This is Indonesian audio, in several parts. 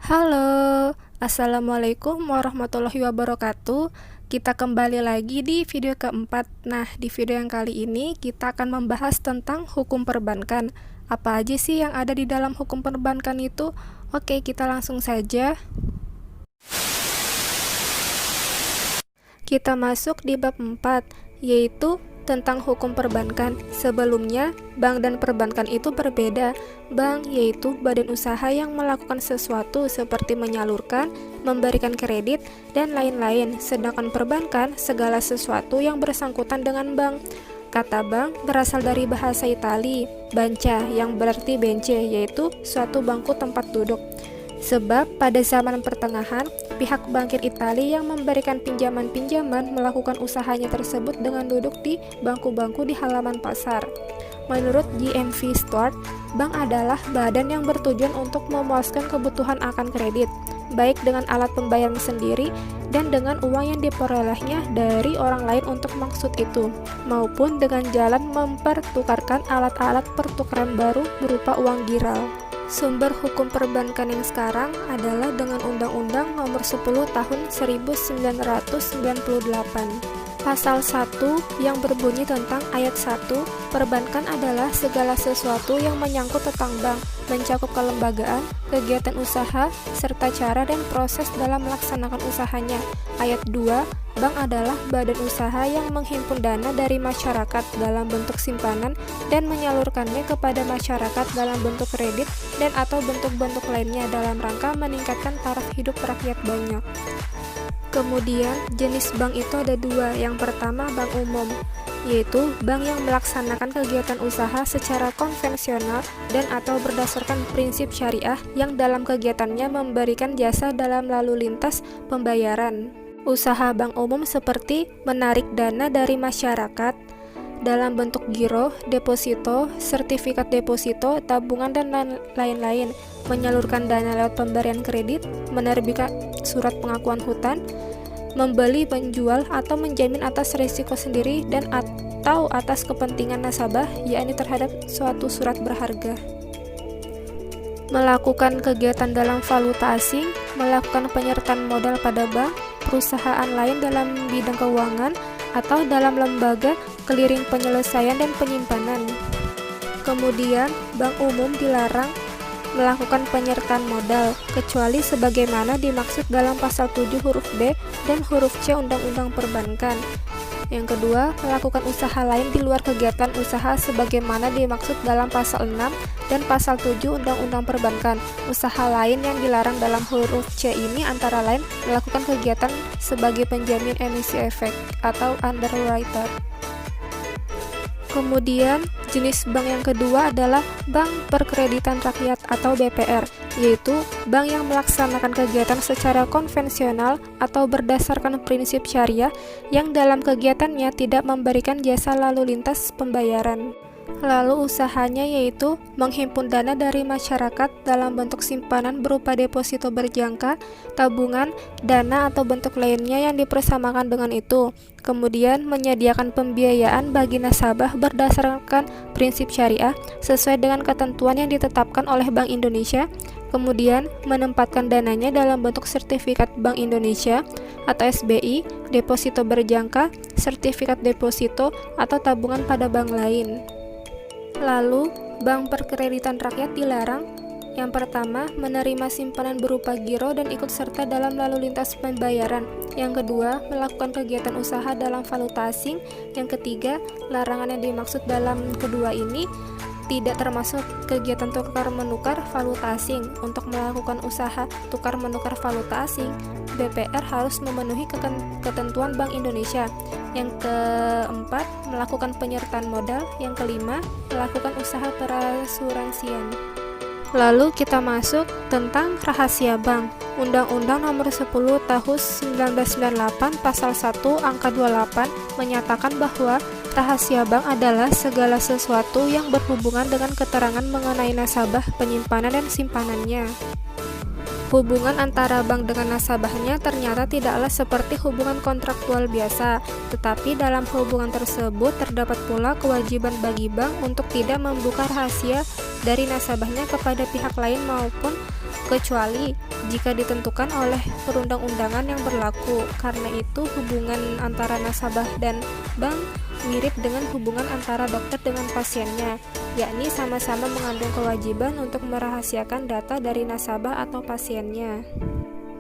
Halo, Assalamualaikum warahmatullahi wabarakatuh. Kita kembali lagi di video keempat. Nah, di video yang kali ini kita akan membahas tentang hukum perbankan. Apa aja sih yang ada di dalam hukum perbankan itu? Oke, kita langsung saja. Kita masuk di bab 4, yaitu tentang hukum perbankan. Sebelumnya, bank dan perbankan itu berbeda. Bank yaitu badan usaha yang melakukan sesuatu seperti menyalurkan, memberikan kredit, dan lain-lain. Sedangkan perbankan, segala sesuatu yang bersangkutan dengan bank. Kata bank berasal dari bahasa Itali, banca, yang berarti bence, yaitu suatu bangku tempat duduk. Sebab pada zaman pertengahan, pihak bankir Italia yang memberikan pinjaman-pinjaman melakukan usahanya tersebut dengan duduk di bangku-bangku di halaman pasar. Menurut GMV Stuart, bank adalah badan yang bertujuan untuk memuaskan kebutuhan akan kredit, baik dengan alat pembayaran sendiri dan dengan uang yang diperolehnya dari orang lain untuk maksud itu, maupun dengan jalan mempertukarkan alat-alat pertukaran baru berupa uang giral. Sumber hukum perbankan yang sekarang adalah dengan Undang-Undang Nomor 10 Tahun 1998. Pasal 1 yang berbunyi tentang ayat 1, perbankan adalah segala sesuatu yang menyangkut tentang bank, mencakup kelembagaan, kegiatan usaha, serta cara dan proses dalam melaksanakan usahanya. Ayat 2, bank adalah badan usaha yang menghimpun dana dari masyarakat dalam bentuk simpanan dan menyalurkannya kepada masyarakat dalam bentuk kredit dan atau bentuk-bentuk lainnya dalam rangka meningkatkan taraf hidup rakyat banyak. Kemudian, jenis bank itu ada dua. Yang pertama, bank umum, yaitu bank yang melaksanakan kegiatan usaha secara konvensional dan atau berdasarkan prinsip syariah yang dalam kegiatannya memberikan jasa dalam lalu lintas pembayaran. Usaha bank umum seperti menarik dana dari masyarakat dalam bentuk giro, deposito, sertifikat deposito, tabungan, dan lain-lain, menyalurkan dana lewat pemberian kredit, menerbitkan surat pengakuan hutang, membeli, menjual, atau menjamin atas risiko sendiri dan atau atas kepentingan nasabah, yakni terhadap suatu surat berharga. Melakukan kegiatan dalam valuta asing, melakukan penyertaan modal pada bank, perusahaan lain dalam bidang keuangan, atau dalam lembaga clearing penyelesaian dan penyimpanan. Kemudian, bank umum dilarang melakukan penyertaan modal, kecuali sebagaimana dimaksud dalam pasal 7 huruf B dan huruf C Undang-Undang Perbankan. Yang kedua, melakukan usaha lain di luar kegiatan usaha sebagaimana dimaksud dalam pasal 6 dan pasal 7 Undang-Undang Perbankan. Usaha lain yang dilarang dalam huruf C ini antara lain melakukan kegiatan sebagai penjamin emisi efek atau underwriter. Kemudian, jenis bank yang kedua adalah Bank Perkreditan Rakyat atau BPR, yaitu bank yang melaksanakan kegiatan secara konvensional atau berdasarkan prinsip syariah yang dalam kegiatannya tidak memberikan jasa lalu lintas pembayaran. Lalu usahanya yaitu menghimpun dana dari masyarakat dalam bentuk simpanan berupa deposito berjangka, tabungan, dana atau bentuk lainnya yang dipersamakan dengan itu. Kemudian menyediakan pembiayaan bagi nasabah berdasarkan prinsip syariah sesuai dengan ketentuan yang ditetapkan oleh Bank Indonesia. Kemudian menempatkan dananya dalam bentuk sertifikat Bank Indonesia atau SBI, deposito berjangka, sertifikat deposito, atau tabungan pada bank lain. Lalu, bank perkreditan rakyat dilarang. Yang pertama, menerima simpanan berupa giro dan ikut serta dalam lalu lintas pembayaran. Yang kedua, melakukan kegiatan usaha dalam valuta asing. Yang ketiga, larangan yang dimaksud dalam kedua ini tidak termasuk kegiatan tukar-menukar valuta asing. Untuk melakukan usaha tukar-menukar valuta asing, BPR harus memenuhi ketentuan Bank Indonesia. Yang keempat, melakukan penyertaan modal. Yang kelima, melakukan usaha perasuransian. Lalu kita masuk tentang rahasia bank. Undang-Undang Nomor 10 Tahun 1998 Pasal 1 Angka 28 menyatakan bahwa rahasia bank adalah segala sesuatu yang berhubungan dengan keterangan mengenai nasabah, penyimpanan, dan simpanannya. Hubungan antara bank dengan nasabahnya ternyata tidaklah seperti hubungan kontraktual biasa, tetapi dalam hubungan tersebut terdapat pula kewajiban bagi bank untuk tidak membuka rahasia dari nasabahnya kepada pihak lain maupun kecuali jika ditentukan oleh perundang-undangan yang berlaku. Karena itu, hubungan antara nasabah dan bank mirip dengan hubungan antara dokter dengan pasiennya, yakni sama-sama mengandung kewajiban untuk merahasiakan data dari nasabah atau pasiennya.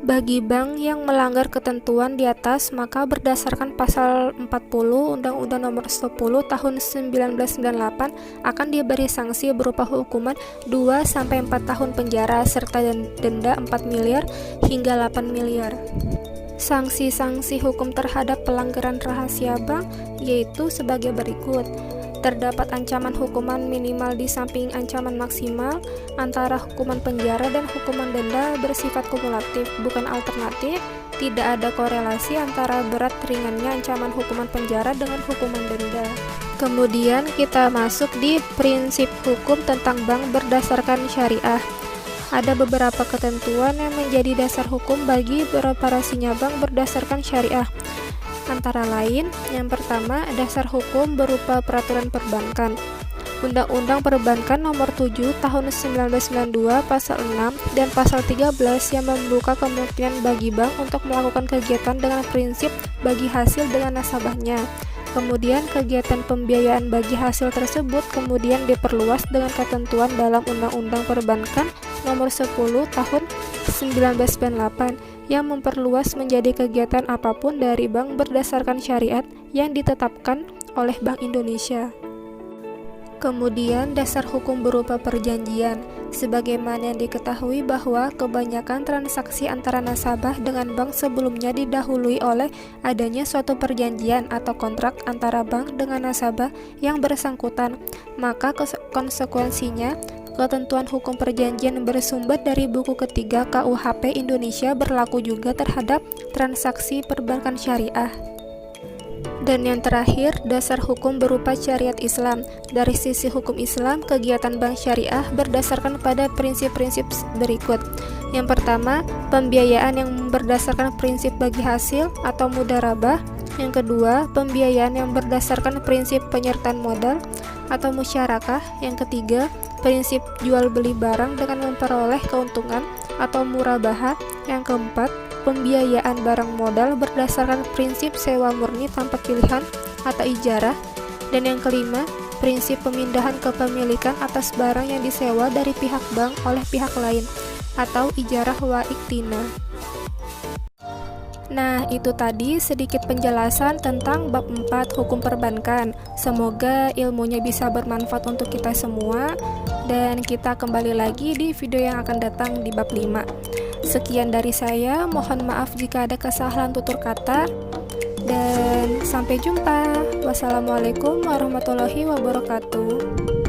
Bagi bank yang melanggar ketentuan di atas, maka berdasarkan pasal 40 Undang-Undang Nomor 10 Tahun 1998 akan diberi sanksi berupa hukuman 2-4 tahun penjara serta denda 4 miliar hingga 8 miliar. Sanksi-sanksi hukum terhadap pelanggaran rahasia bank yaitu sebagai berikut. Terdapat ancaman hukuman minimal di samping ancaman maksimal, antara hukuman penjara dan hukuman denda bersifat kumulatif, bukan alternatif. Tidak ada korelasi antara berat ringannya ancaman hukuman penjara dengan hukuman denda. Kemudian kita masuk di prinsip hukum tentang bank berdasarkan syariah. Ada beberapa ketentuan yang menjadi dasar hukum bagi beroperasinya bank berdasarkan syariah. Antara lain, yang pertama, dasar hukum berupa peraturan perbankan. Undang-Undang Perbankan Nomor 7 Tahun 1992 Pasal 6 dan Pasal 13 yang membuka kemungkinan bagi bank untuk melakukan kegiatan dengan prinsip bagi hasil dengan nasabahnya. Kemudian, kegiatan pembiayaan bagi hasil tersebut kemudian diperluas dengan ketentuan dalam Undang-Undang Perbankan Nomor 10 Tahun 1998 yang memperluas menjadi kegiatan apapun dari bank berdasarkan syariat yang ditetapkan oleh Bank Indonesia. Kemudian dasar hukum berupa perjanjian, sebagaimana yang diketahui bahwa kebanyakan transaksi antara nasabah dengan bank sebelumnya didahului oleh adanya suatu perjanjian atau kontrak antara bank dengan nasabah yang bersangkutan, maka konsekuensinya ketentuan hukum perjanjian bersumber dari buku ketiga KUHP Indonesia berlaku juga terhadap transaksi perbankan syariah. Dan yang terakhir, dasar hukum berupa syariat Islam. Dari sisi hukum Islam, kegiatan bank syariah berdasarkan pada prinsip-prinsip berikut. Yang pertama, pembiayaan yang berdasarkan prinsip bagi hasil atau mudharabah. Yang kedua, pembiayaan yang berdasarkan prinsip penyertaan modal atau musyarakah. Yang ketiga, prinsip jual beli barang dengan memperoleh keuntungan atau murabahah. Yang keempat, pembiayaan barang modal berdasarkan prinsip sewa murni tanpa pilihan atau ijarah. Dan yang kelima, prinsip pemindahan kepemilikan atas barang yang disewa dari pihak bank oleh pihak lain atau ijarah wa iktina. Nah, itu tadi sedikit penjelasan tentang bab 4 hukum perbankan. Semoga ilmunya bisa bermanfaat untuk kita semua, dan kita kembali lagi di video yang akan datang di bab 5. Sekian dari saya, mohon maaf jika ada kesalahan tutur kata, dan sampai jumpa. Wassalamualaikum warahmatullahi wabarakatuh.